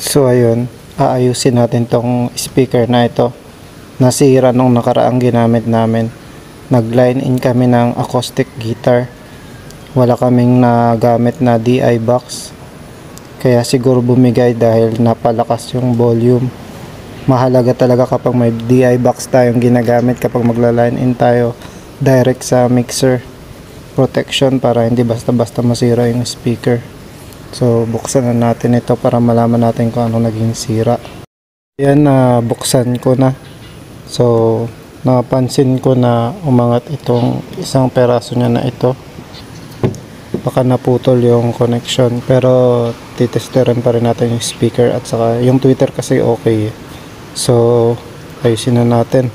So ayun, aayusin natin tong speaker na ito. Nasira nung nakaraang ginamit namin. Nag-line in kami ng acoustic guitar. Wala kaming nagamit na DI box. Kaya siguro bumigay dahil napalakas yung volume. Mahalaga talaga kapag may DI box tayong ginagamit kapag magla-line in tayo direct sa mixer. Protection para hindi basta-basta masira yung speaker. So buksan na natin ito para malaman natin kung ano naging sira. Yan, buksan ko na. So napansin ko na umangat itong isang peraso niya na ito. Baka naputol yung connection, pero titesterin pa rin natin yung speaker at saka yung tweeter kasi okay. So ayusin na natin.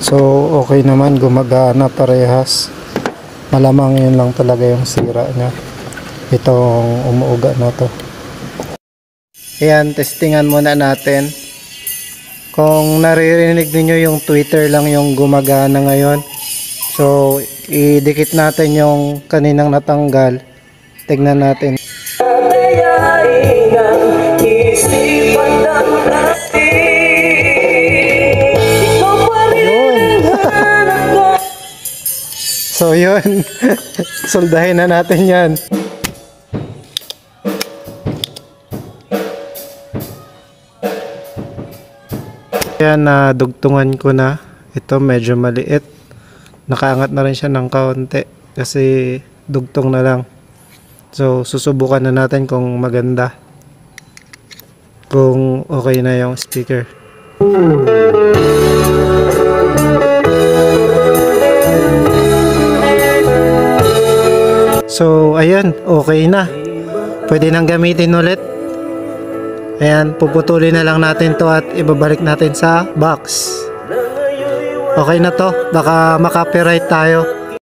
So okay naman, gumagana parehas. Malamang yun lang talaga yung sira niya, itong umuuga na to. Ayan, testingan muna natin. Kung naririnig niyo yung tweeter lang yung gumagana ngayon, so idikit natin yung kaninang natanggal. Tignan natin. So yun, soldahin na natin yan. Kaya nadugtungan ko na. Ito medyo maliit. Nakaangat na rin siya ng kaunti kasi dugtong na lang. So susubukan na natin kung maganda, kung okay na yung speaker. So ayan, okay na. Pwede nang gamitin ulit. Ayan, puputulin na lang natin to at ibabalik natin sa box. Okay na to, baka makapiright tayo.